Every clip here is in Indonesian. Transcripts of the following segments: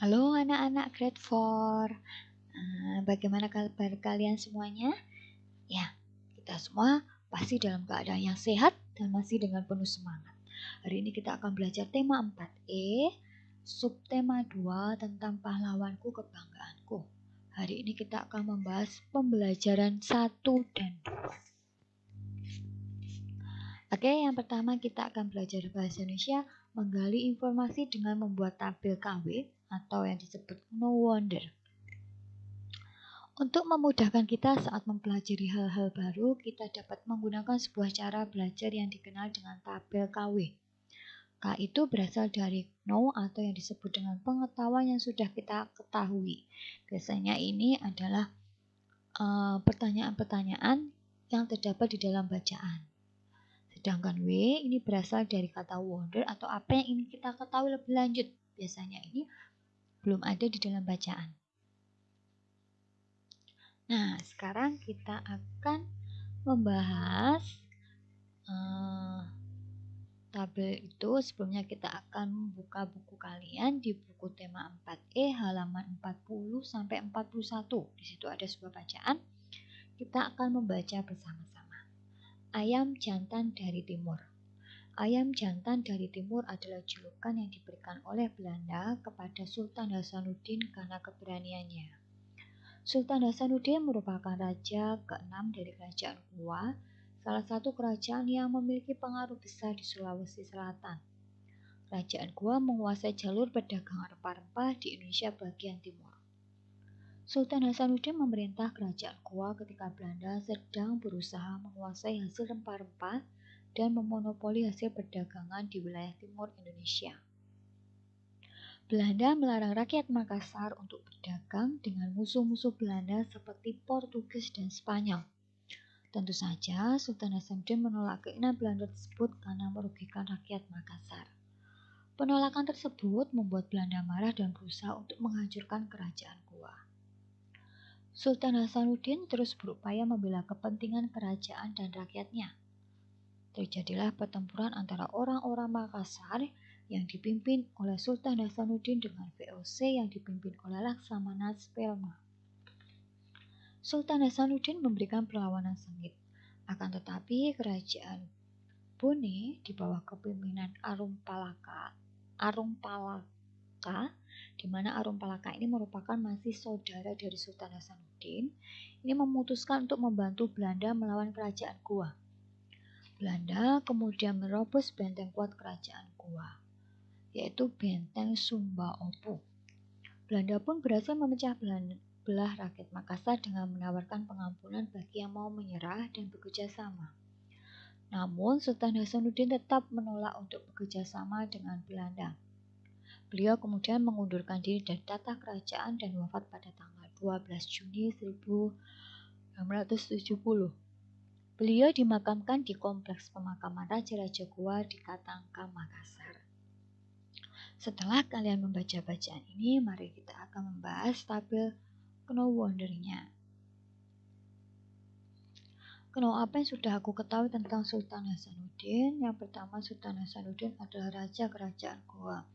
Halo anak-anak grade 4. Bagaimana kabar kalian semuanya? Ya, kita semua pasti dalam keadaan yang sehat dan masih dengan penuh semangat. Hari ini kita akan belajar tema 4E, subtema 2 tentang pahlawanku kebanggaanku. Hari ini kita akan membahas pembelajaran 1 dan 2. Oke, yang pertama kita akan belajar bahasa Indonesia, menggali informasi dengan membuat tabel KW atau yang disebut no wonder. Untuk memudahkan kita saat mempelajari hal-hal baru, kita dapat menggunakan sebuah cara belajar yang dikenal dengan tabel KW. K itu berasal dari know atau yang disebut dengan pengetahuan yang sudah kita ketahui. Biasanya ini adalah pertanyaan-pertanyaan yang terdapat di dalam bacaan. Sedangkan W ini berasal dari kata wonder atau apa yang ingin kita ketahui lebih lanjut. Biasanya ini belum ada di dalam bacaan. Nah, sekarang kita akan membahas tabel itu. Sebelumnya kita akan membuka buku kalian di buku tema 4E halaman 40 sampai 41. Di situ ada sebuah bacaan. Kita akan membaca bersama-sama. Ayam jantan dari timur. Ayam jantan dari timur adalah julukan yang diberikan oleh Belanda kepada Sultan Hasanuddin karena keberaniannya. Sultan Hasanuddin merupakan raja ke-6 dari Kerajaan Gowa, salah satu kerajaan yang memiliki pengaruh besar di Sulawesi Selatan. Kerajaan Gowa menguasai jalur perdagangan rempah-rempah di Indonesia bagian timur. Sultan Hasanuddin memerintah Kerajaan Gowa ketika Belanda sedang berusaha menguasai hasil rempah-rempah dan memonopoli hasil perdagangan di wilayah timur Indonesia. Belanda melarang rakyat Makassar untuk berdagang dengan musuh-musuh Belanda seperti Portugis dan Spanyol. Tentu saja, Sultan Hasanuddin menolak keinginan Belanda tersebut karena merugikan rakyat Makassar. Penolakan tersebut membuat Belanda marah dan berusaha untuk menghancurkan kerajaan Gowa. Sultan Hasanuddin terus berupaya membela kepentingan kerajaan dan rakyatnya. Terjadilah pertempuran antara orang-orang Makassar yang dipimpin oleh Sultan Hasanuddin dengan VOC yang dipimpin oleh Laksamana Spelma. Sultan Hasanuddin memberikan perlawanan sengit, akan tetapi kerajaan Bone di bawah kepemimpinan Arung Palaka, di mana Arung Palaka ini merupakan masih saudara dari Sultan Hasanuddin, ini memutuskan untuk membantu Belanda melawan kerajaan Gowa. Belanda kemudian merobos benteng kuat kerajaan Gowa, yaitu benteng Sumba Opu. Belanda pun berhasil memecah belah rakyat Makassar dengan menawarkan pengampunan bagi yang mau menyerah dan bekerja sama. Namun Sultan Hasanuddin tetap menolak untuk bekerja sama dengan Belanda. Beliau kemudian mengundurkan diri dari tata kerajaan dan wafat pada tanggal 12 Juni 1670. Beliau dimakamkan di kompleks pemakaman Raja-Raja Gowa di Katangka, Makassar. Setelah kalian membaca bacaan ini, mari kita akan membahas tabel no wonder-nya. Apa yang sudah aku ketahui tentang Sultan Hasanuddin? Yang pertama, Sultan Hasanuddin adalah raja kerajaan Gowa.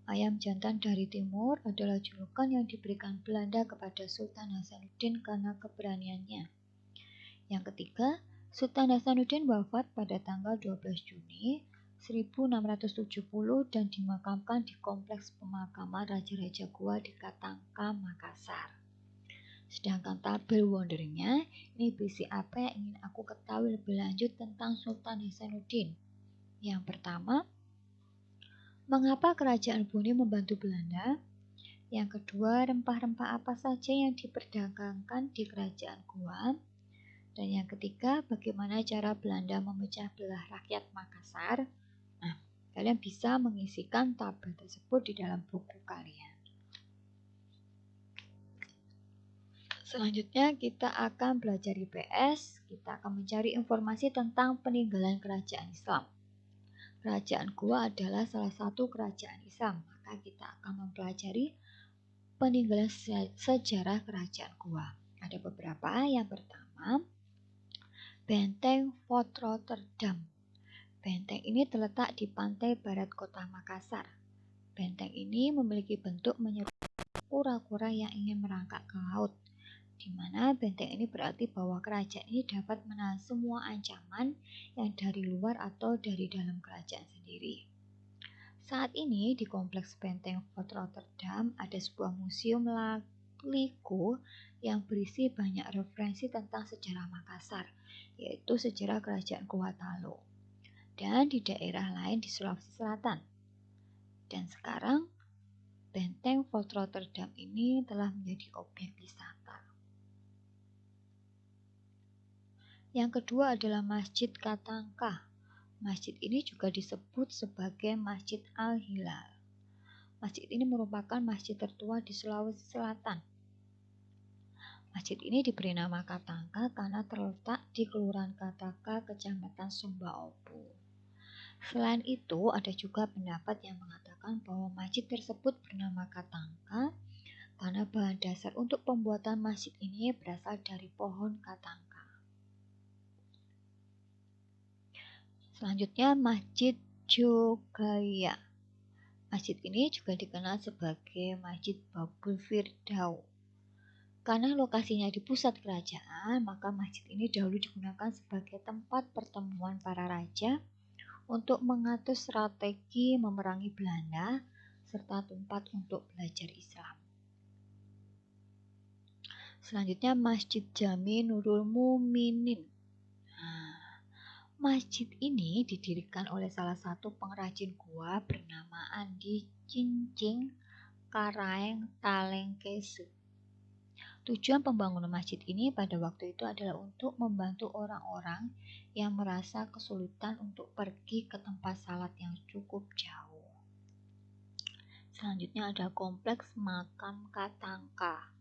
Ayam jantan dari timur adalah julukan yang diberikan Belanda kepada Sultan Hasanuddin karena keberaniannya. Yang ketiga, Sultan Hasanuddin wafat pada tanggal 12 Juni 1670 dan dimakamkan di kompleks pemakaman Raja-Raja Gowa di Katangka, Makassar. Sedangkan tabel wonder-nya, ini berisi apa yang ingin aku ketahui lebih lanjut tentang Sultan Hasanuddin. Yang pertama, mengapa kerajaan Bone membantu Belanda? Yang kedua, rempah-rempah apa saja yang diperdagangkan di kerajaan Gowa? Dan yang ketiga, bagaimana cara Belanda memecah belah rakyat Makassar? Nah, kalian bisa mengisikan tabel tersebut di dalam buku kalian. Selanjutnya kita akan belajar IPS. Kita akan mencari informasi tentang peninggalan kerajaan Islam. Kerajaan Gowa adalah salah satu kerajaan Islam, maka kita akan mempelajari peninggalan sejarah kerajaan Gowa. Ada beberapa. Yang pertama, Benteng Fort Rotterdam. Benteng ini terletak di pantai barat kota Makassar. Benteng ini memiliki bentuk menyerupai kura-kura yang ingin merangkak ke laut, di mana benteng ini berarti bahwa kerajaan ini dapat menahan semua ancaman yang dari luar atau dari dalam kerajaan sendiri. Saat ini di kompleks benteng Fort Rotterdam ada sebuah museum Lego yang berisi banyak referensi tentang sejarah Makassar, yaitu sejarah kerajaan Gorontalo, dan di daerah lain di Sulawesi Selatan. Dan sekarang benteng Fort Rotterdam ini telah menjadi objek wisata. Yang kedua adalah Masjid Katangka. Masjid ini juga disebut sebagai Masjid Al-Hilal. Masjid ini merupakan masjid tertua di Sulawesi Selatan. Masjid ini diberi nama Katangka karena terletak di Kelurahan Katangka, Kecamatan Sumbaopo. Selain itu, ada juga pendapat yang mengatakan bahwa masjid tersebut bernama Katangka karena bahan dasar untuk pembuatan masjid ini berasal dari pohon katangka. Selanjutnya, Masjid Jogaya. Masjid ini juga dikenal sebagai Masjid Babul Firdaus. Karena lokasinya di pusat kerajaan, maka masjid ini dahulu digunakan sebagai tempat pertemuan para raja untuk mengatur strategi memerangi Belanda, serta tempat untuk belajar Islam. Selanjutnya Masjid Jami Nurul Muminin. Masjid ini didirikan oleh salah satu pengrajin gua bernama Andi Cincing Karaeng Talengkese. Tujuan pembangunan masjid ini pada waktu itu adalah untuk membantu orang-orang yang merasa kesulitan untuk pergi ke tempat salat yang cukup jauh. Selanjutnya ada kompleks makam Katangka.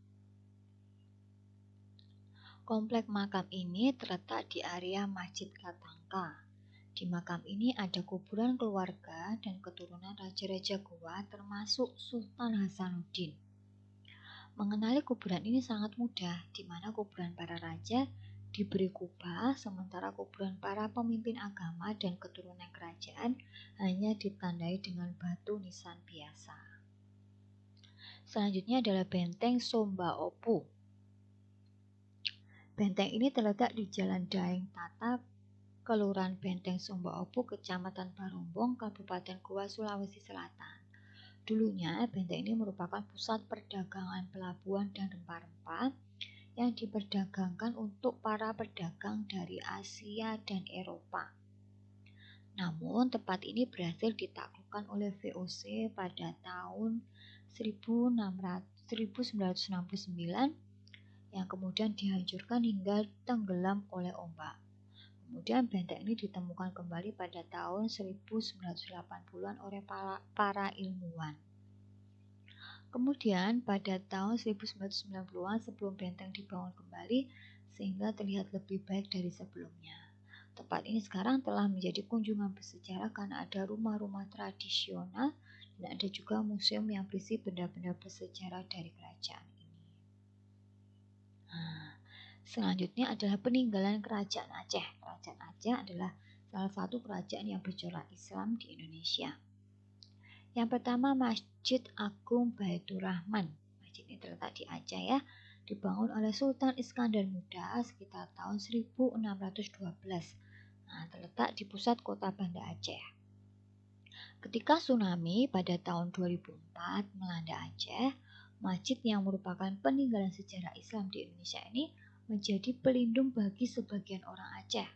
Kompleks makam ini terletak di area Masjid Katangka. Di makam ini ada kuburan keluarga dan keturunan raja-raja Goa termasuk Sultan Hasanuddin. Mengenali kuburan ini sangat mudah, di mana kuburan para raja diberi kubah, sementara kuburan para pemimpin agama dan keturunan kerajaan hanya ditandai dengan batu nisan biasa. Selanjutnya adalah Benteng Sumbaopo. Benteng ini terletak di Jalan Daeng Tata, Kelurahan Benteng Sumbaopo, Kecamatan Barombong, Kabupaten Goa, Sulawesi Selatan. Dulunya, benteng ini merupakan pusat perdagangan pelabuhan dan rempah-rempah yang diperdagangkan untuk para pedagang dari Asia dan Eropa. Namun, tempat ini berhasil ditaklukkan oleh VOC pada tahun 1969 yang kemudian dihancurkan hingga tenggelam oleh ombak. Kemudian benteng ini ditemukan kembali pada tahun 1980-an oleh para ilmuwan. Kemudian pada tahun 1990-an sebelum benteng dibangun kembali sehingga terlihat lebih baik dari sebelumnya. Tempat ini sekarang telah menjadi kunjungan bersejarah karena ada rumah-rumah tradisional dan ada juga museum yang berisi benda-benda bersejarah dari kerajaan ini. Selanjutnya adalah peninggalan Kerajaan Aceh. Kerajaan Aceh adalah salah satu kerajaan yang bercorak Islam di Indonesia. Yang pertama Masjid Agung Baitur Rahman. Masjid ini terletak di Aceh ya. Dibangun oleh Sultan Iskandar Muda sekitar tahun 1612. Terletak di pusat kota Banda Aceh. Ketika tsunami pada tahun 2004 melanda Aceh, masjid yang merupakan peninggalan sejarah Islam di Indonesia ini menjadi pelindung bagi sebagian orang Aceh.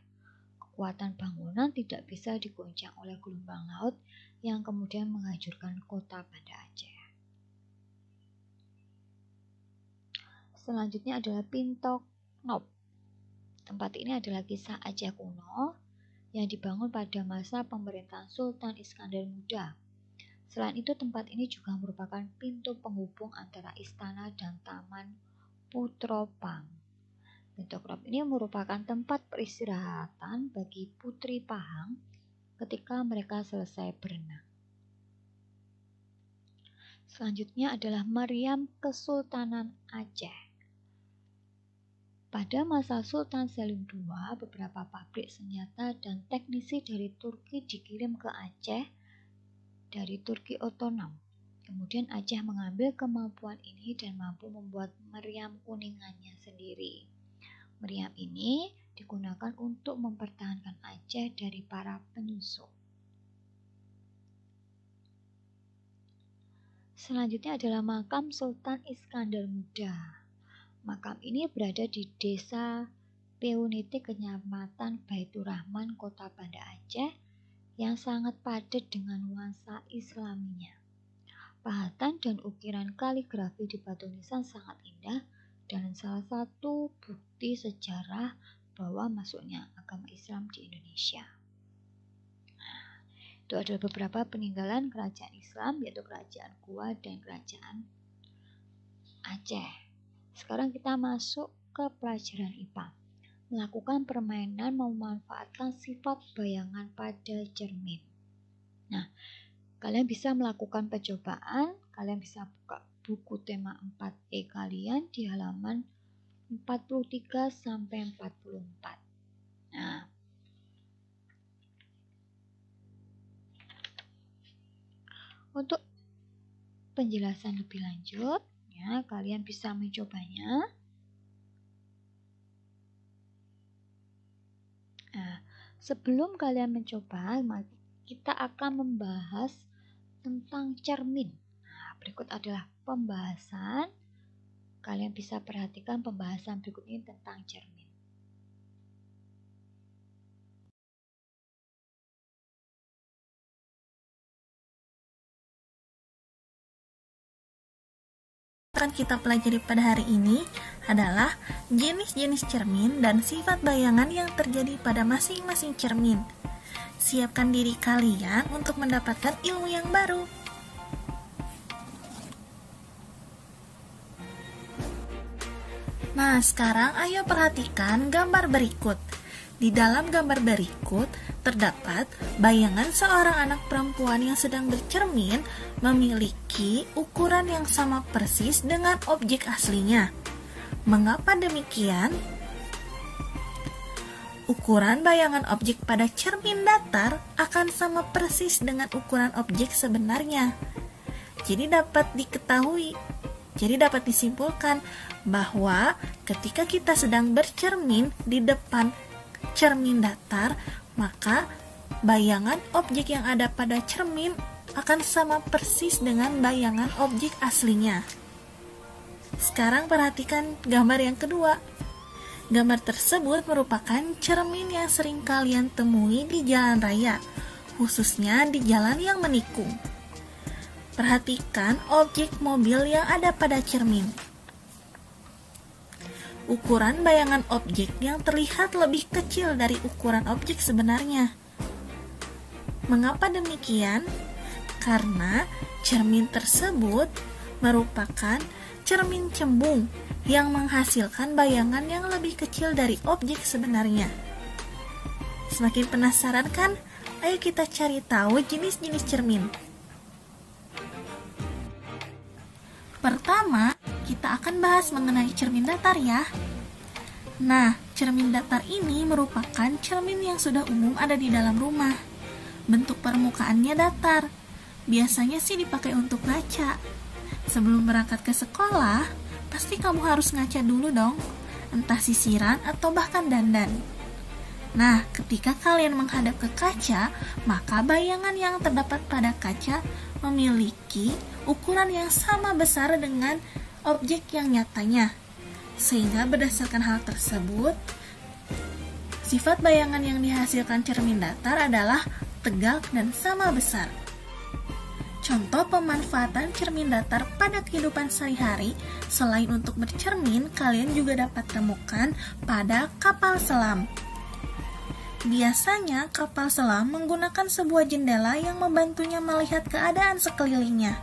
Kekuatan bangunan tidak bisa digoncang oleh gelombang laut yang kemudian menghancurkan kota Banda Aceh. Selanjutnya adalah Pinto Knop. Tempat ini adalah kisah Aceh kuno yang dibangun pada masa pemerintahan Sultan Iskandar Muda. Selain itu, tempat ini juga merupakan pintu penghubung antara istana dan Taman Putropang. Pinto Knop ini merupakan tempat peristirahatan bagi putri Pahang ketika mereka selesai berenang. Selanjutnya adalah Meriam Kesultanan Aceh. Pada masa Sultan Selim II, beberapa pabrik senjata dan teknisi dari Turki dikirim ke Aceh dari Turki otonom. Kemudian Aceh mengambil kemampuan ini dan mampu membuat meriam kuningannya sendiri. Meriam ini digunakan untuk mempertahankan Aceh dari para penyusup. Selanjutnya adalah makam Sultan Iskandar Muda. Makam ini berada di desa Peuniti, Kecamatan Baitur Rahman, Kota Banda Aceh, yang sangat padat dengan nuansa Islaminya. Pahatan dan ukiran kaligrafi di batu nisan sangat indah dan salah satu bukti sejarah bahwa masuknya agama Islam di Indonesia. Itu adalah beberapa peninggalan kerajaan Islam, yaitu Kerajaan Goa dan Kerajaan Aceh. Sekarang kita masuk ke pelajaran IPA. Melakukan permainan memanfaatkan sifat bayangan pada cermin. Nah, kalian bisa melakukan percobaan, kalian bisa buka buku tema 4E kalian di halaman 43 sampai 44. Nah, untuk penjelasan lebih lanjut, ya, kalian bisa mencobanya. Nah, sebelum kalian mencoba, kita akan membahas tentang cermin. Nah, berikut adalah pembahasan. Kalian bisa perhatikan pembahasan berikut ini tentang cermin. Akan kita pelajari pada hari ini adalah jenis-jenis cermin dan sifat bayangan yang terjadi pada masing-masing cermin. Siapkan diri kalian untuk mendapatkan ilmu yang baru. Nah, sekarang ayo perhatikan gambar berikut. Di dalam gambar berikut terdapat bayangan seorang anak perempuan yang sedang bercermin memiliki ukuran yang sama persis dengan objek aslinya. Mengapa demikian? Ukuran bayangan objek pada cermin datar akan sama persis dengan ukuran objek sebenarnya. Jadi dapat disimpulkan bahwa ketika kita sedang bercermin di depan cermin datar, maka bayangan objek yang ada pada cermin akan sama persis dengan bayangan objek aslinya. Sekarang perhatikan gambar yang kedua. Gambar tersebut merupakan cermin yang sering kalian temui di jalan raya, khususnya di jalan yang menikung. Perhatikan objek mobil yang ada pada cermin. Ukuran bayangan objek yang terlihat lebih kecil dari ukuran objek sebenarnya. Mengapa demikian? Karena cermin tersebut merupakan cermin cembung yang menghasilkan bayangan yang lebih kecil dari objek sebenarnya. Semakin penasaran kan? Ayo kita cari tahu jenis-jenis cermin. Pertama, kita akan bahas mengenai cermin datar ya. Nah, cermin datar ini merupakan cermin yang sudah umum ada di dalam rumah. Bentuk permukaannya datar. Biasanya sih dipakai untuk ngaca. Sebelum berangkat ke sekolah, pasti kamu harus ngaca dulu dong, entah sisiran atau bahkan dandan. Nah, ketika kalian menghadap ke kaca, maka bayangan yang terdapat pada kaca memiliki ukuran yang sama besar dengan objek yang nyatanya. Sehingga berdasarkan hal tersebut, sifat bayangan yang dihasilkan cermin datar adalah tegak dan sama besar. Contoh pemanfaatan cermin datar pada kehidupan sehari-hari, selain untuk bercermin, kalian juga dapat temukan pada kapal selam. Biasanya kapal selam menggunakan sebuah jendela yang membantunya melihat keadaan sekelilingnya.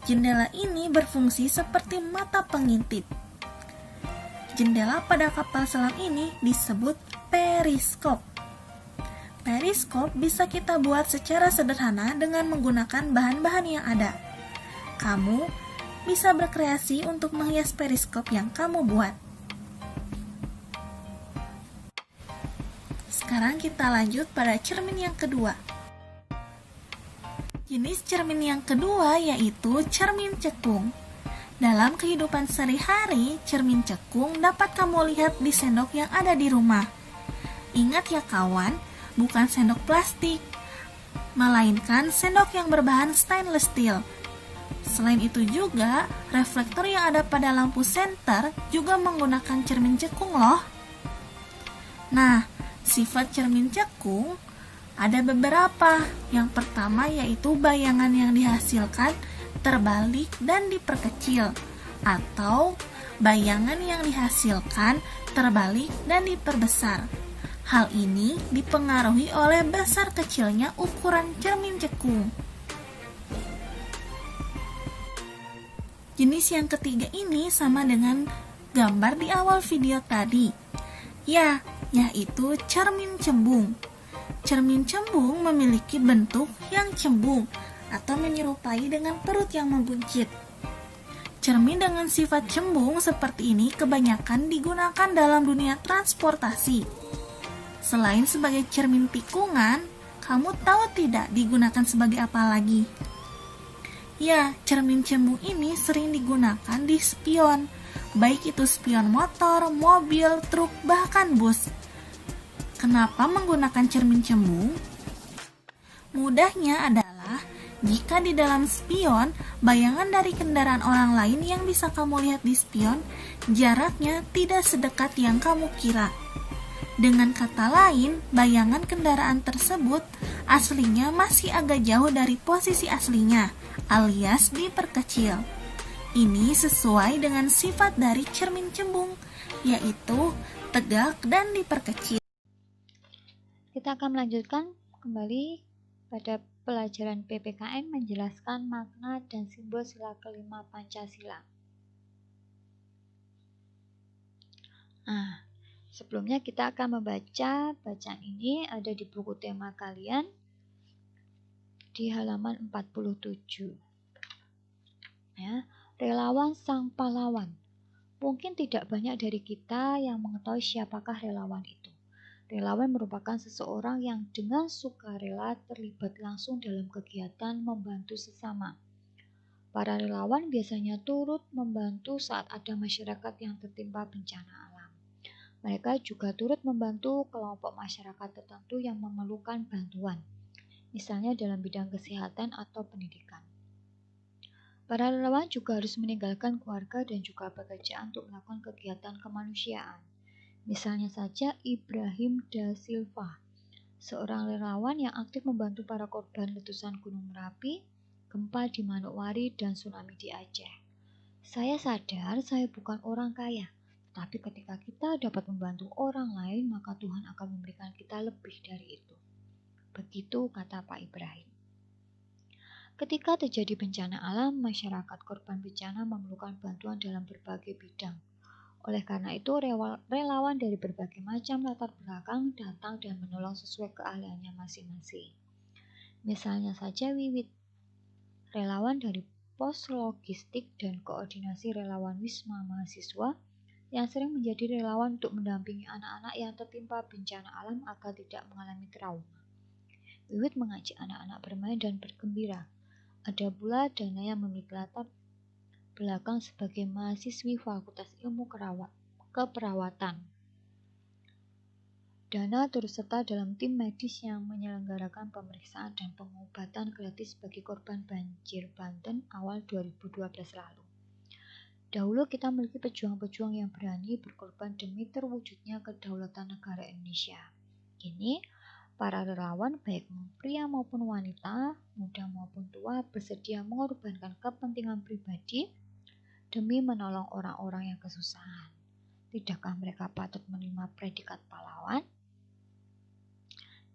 Jendela ini berfungsi seperti mata pengintip. Jendela pada kapal selam ini disebut periskop. Periskop bisa kita buat secara sederhana dengan menggunakan bahan-bahan yang ada. Kamu bisa berkreasi untuk menghias periskop yang kamu buat. Sekarang kita lanjut pada cermin yang kedua. Jenis cermin yang kedua yaitu cermin cekung. Dalam kehidupan sehari-hari, cermin cekung dapat kamu lihat di sendok yang ada di rumah. Ingat ya kawan, bukan sendok plastik, melainkan sendok yang berbahan stainless steel. Selain itu juga, reflektor yang ada pada lampu senter juga menggunakan cermin cekung loh. Nah, sifat cermin cekung ada beberapa. Yang pertama yaitu bayangan yang dihasilkan terbalik dan diperkecil, atau bayangan yang dihasilkan terbalik dan diperbesar. Hal ini dipengaruhi oleh besar kecilnya ukuran cermin cekung. Jenis yang ketiga ini sama dengan gambar di awal video tadi. Ya, yaitu cermin cembung. Cermin cembung memiliki bentuk yang cembung atau menyerupai dengan perut yang membuncit. Cermin dengan sifat cembung seperti ini kebanyakan digunakan dalam dunia transportasi. Selain sebagai cermin tikungan, kamu tahu tidak digunakan sebagai apa lagi? Ya, cermin cembung ini sering digunakan di spion, baik itu spion motor, mobil, truk, bahkan bus. Kenapa menggunakan cermin cembung? Mudahnya adalah jika di dalam spion, bayangan dari kendaraan orang lain yang bisa kamu lihat di spion, jaraknya tidak sedekat yang kamu kira. Dengan kata lain, bayangan kendaraan tersebut aslinya masih agak jauh dari posisi aslinya, alias diperkecil. Ini sesuai dengan sifat dari cermin cembung, yaitu tegak dan diperkecil. Kita akan melanjutkan kembali pada pelajaran PPKN menjelaskan makna dan simbol sila kelima Pancasila. Nah, sebelumnya kita akan membaca bacaan ini ada di buku tema kalian di halaman 47. Ya, relawan sang pahlawan. Mungkin tidak banyak dari kita yang mengetahui siapakah relawan itu. Relawan merupakan seseorang yang dengan sukarela terlibat langsung dalam kegiatan membantu sesama. Para relawan biasanya turut membantu saat ada masyarakat yang tertimpa bencana alam. Mereka juga turut membantu kelompok masyarakat tertentu yang memerlukan bantuan, misalnya dalam bidang kesehatan atau pendidikan. Para relawan juga harus meninggalkan keluarga dan juga pekerjaan untuk melakukan kegiatan kemanusiaan. Misalnya saja Ibrahim da Silva, seorang relawan yang aktif membantu para korban letusan Gunung Merapi, gempa di Manokwari, dan tsunami di Aceh. Saya sadar saya bukan orang kaya, tapi ketika kita dapat membantu orang lain, maka Tuhan akan memberikan kita lebih dari itu. Begitu kata Pak Ibrahim. Ketika terjadi bencana alam, masyarakat korban bencana memerlukan bantuan dalam berbagai bidang. Oleh karena itu, relawan dari berbagai macam latar belakang datang dan menolong sesuai keahliannya masing-masing. Misalnya saja Wiwit, relawan dari pos logistik dan koordinasi relawan Wisma Mahasiswa yang sering menjadi relawan untuk mendampingi anak-anak yang tertimpa bencana alam agar tidak mengalami trauma. Wiwit mengajak anak-anak bermain dan bergembira. Ada pula Dana yang memiliki latar belakang sebagai mahasiswi Fakultas Ilmu Keperawatan. Dana turut serta dalam tim medis yang menyelenggarakan pemeriksaan dan pengobatan gratis bagi korban banjir Banten awal 2012 lalu. Dahulu kita memiliki pejuang-pejuang yang berani berkorban demi terwujudnya kedaulatan negara Indonesia. Kini, para relawan baik pria maupun wanita, muda maupun tua bersedia mengorbankan kepentingan pribadi demi menolong orang-orang yang kesusahan. Tidakkah mereka patut menerima predikat pahlawan?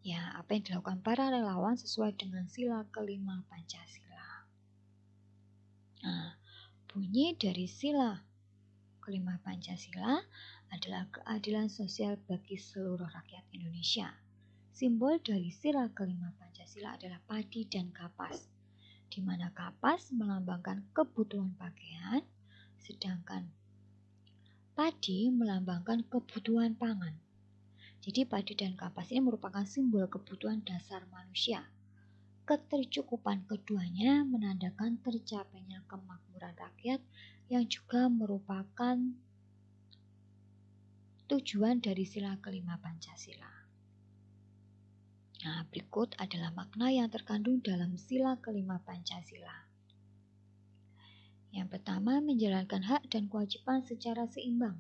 Ya, apa yang dilakukan para relawan sesuai dengan sila kelima Pancasila. Nah, bunyi dari sila kelima Pancasila adalah keadilan sosial bagi seluruh rakyat Indonesia. Simbol dari sila kelima Pancasila adalah padi dan kapas, di mana kapas melambangkan kebutuhan pakaian, sedangkan padi melambangkan kebutuhan pangan. Jadi padi dan kapas ini merupakan simbol kebutuhan dasar manusia. Ketercukupan keduanya menandakan tercapainya kemakmuran rakyat yang juga merupakan tujuan dari sila kelima Pancasila. Nah, berikut adalah makna yang terkandung dalam sila kelima Pancasila. Yang pertama, menjalankan hak dan kewajiban secara seimbang.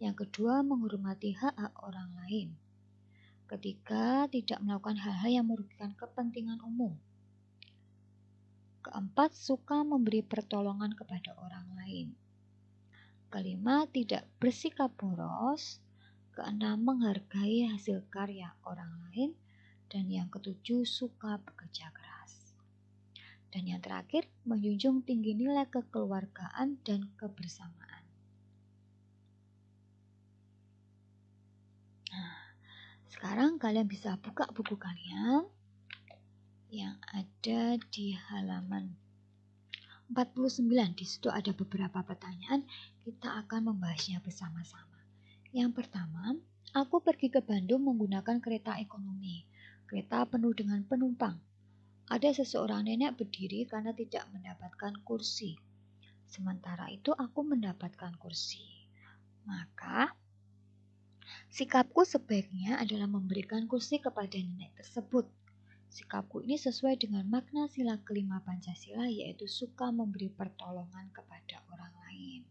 Yang kedua, menghormati hak-hak orang lain. Ketiga, tidak melakukan hal-hal yang merugikan kepentingan umum. Keempat, suka memberi pertolongan kepada orang lain. Kelima, tidak bersikap boros. Keenam, menghargai hasil karya orang lain. Dan yang ketujuh, suka bekerja keras. Dan yang terakhir, menjunjung tinggi nilai kekeluargaan dan kebersamaan. Nah, sekarang kalian bisa buka buku kalian yang ada di halaman 49. Di situ ada beberapa pertanyaan, kita akan membahasnya bersama-sama. Yang pertama, aku pergi ke Bandung menggunakan kereta ekonomi. Kereta penuh dengan penumpang. Ada seseorang nenek berdiri karena tidak mendapatkan kursi. Sementara itu aku mendapatkan kursi. Maka sikapku sebaiknya adalah memberikan kursi kepada nenek tersebut. Sikapku ini sesuai dengan makna sila kelima Pancasila, yaitu suka memberi pertolongan kepada orang lain.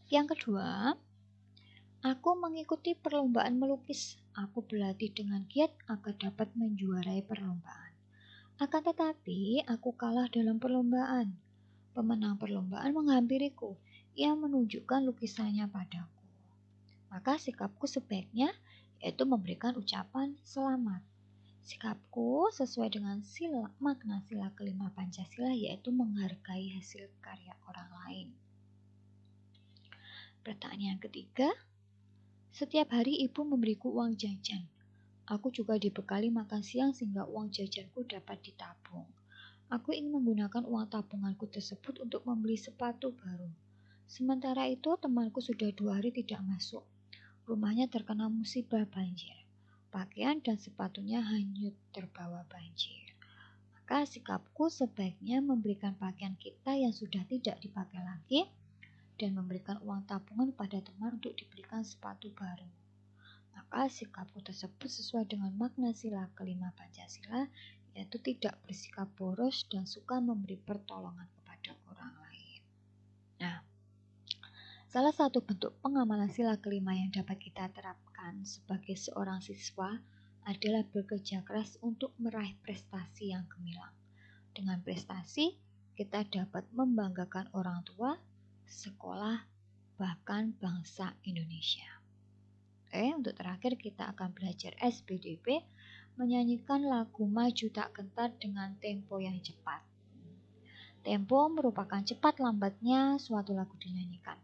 Yang kedua, aku mengikuti perlombaan melukis. Aku berlatih dengan giat agar dapat menjuarai perlombaan. Akan tetapi, aku kalah dalam perlombaan. Pemenang perlombaan menghampiriku. Ia menunjukkan lukisannya padaku. Maka sikapku sebaiknya yaitu memberikan ucapan selamat. Sikapku sesuai dengan makna sila kelima Pancasila, yaitu menghargai hasil karya orang lain. Pertanyaan ketiga, setiap hari ibu memberiku uang jajan. Aku juga dibekali makan siang sehingga uang jajanku dapat ditabung. Aku ingin menggunakan uang tabunganku tersebut untuk membeli sepatu baru. Sementara itu temanku sudah 2 hari tidak masuk. Rumahnya terkena musibah banjir. Pakaian dan sepatunya hanyut terbawa banjir. Maka sikapku sebaiknya memberikan pakaian kita yang sudah tidak dipakai lagi dan memberikan uang tabungan pada teman untuk dibelikan sepatu baru. Maka sikapku tersebut sesuai dengan makna sila kelima Pancasila, yaitu tidak bersikap boros dan suka memberi pertolongan kepada orang lain. Nah, salah satu bentuk pengamalan sila kelima yang dapat kita terapkan sebagai seorang siswa adalah bekerja keras untuk meraih prestasi yang gemilang. Dengan prestasi, kita dapat membanggakan orang tua, sekolah, bahkan bangsa Indonesia. Untuk terakhir kita akan belajar SPDP, menyanyikan lagu Maju Tak Gentar dengan tempo yang cepat. Tempo merupakan cepat lambatnya suatu lagu dinyanyikan.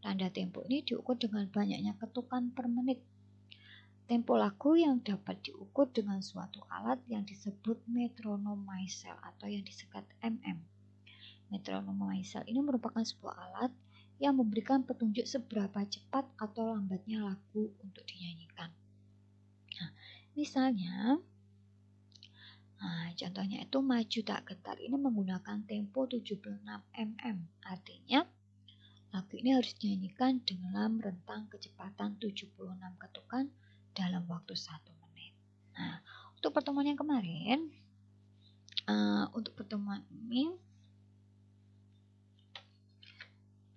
Tanda tempo ini diukur dengan banyaknya ketukan per menit. Tempo lagu yang dapat diukur dengan suatu alat yang disebut metronom maisel atau yang disingkat MM. Metronom maisel ini merupakan sebuah alat yang memberikan petunjuk seberapa cepat atau lambatnya lagu untuk dinyanyikan. Nah, misalnya, contohnya itu Maju Tak Gentar ini menggunakan tempo 76 mm. Artinya, lagu ini harus dinyanyikan dalam rentang kecepatan 76 ketukan dalam waktu 1 menit. Nah, untuk pertemuan yang kemarin, untuk pertemuan ini,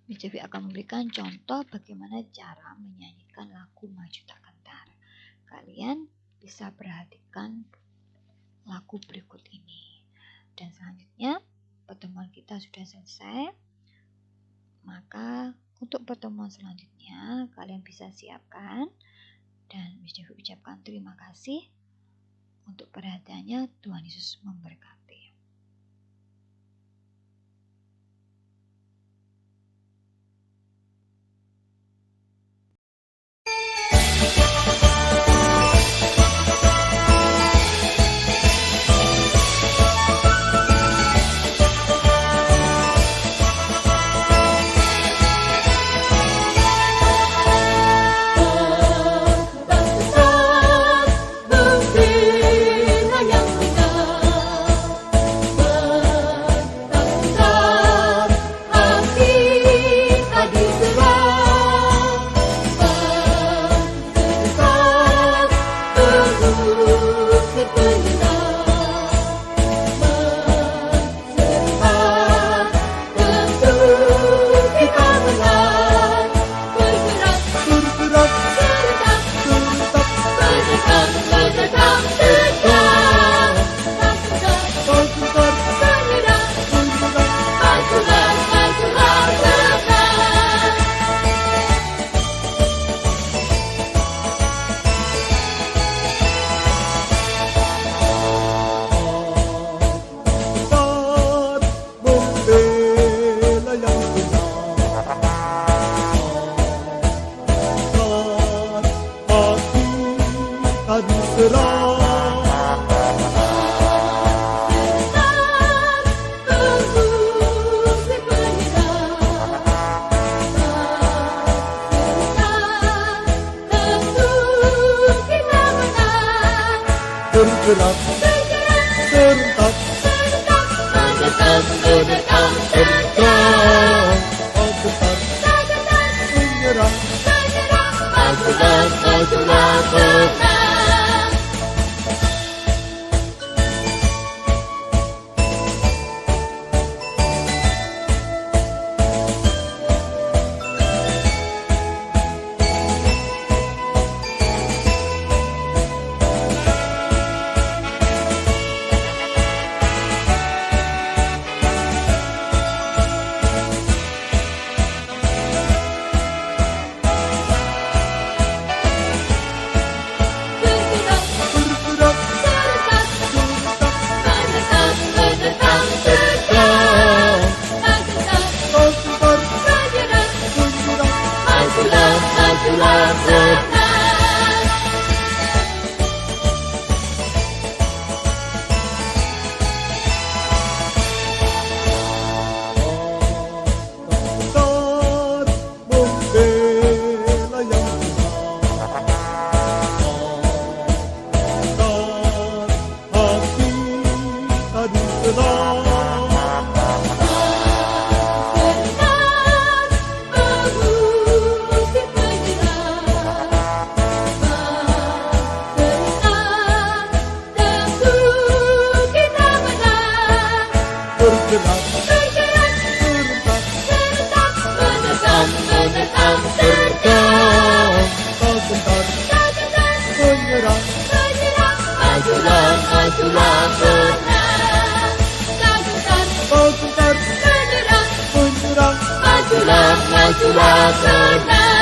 Miss Devi akan memberikan contoh bagaimana cara menyanyikan lagu Maju Tak Gentar. Kalian bisa perhatikan lagu berikut ini. Dan selanjutnya, pertemuan kita sudah selesai. Maka untuk pertemuan selanjutnya kalian bisa siapkan, dan Miss Devi ucapkan terima kasih untuk perhatiannya. Tuhan Yesus memberkati. bergerak, serentak, Bergetar, bergetar, bergerak, serentak, menyerang, majulah, majulah, menang. bergerak, Majulah, majulah, menang. besar membela yang benar. Besar hati tadi tenang. Bergerak, serentak, Menekan, tak gentar, menyerang, majulah, majulah, menang. tak gentar, menyerang, Majulah, majulah, menang.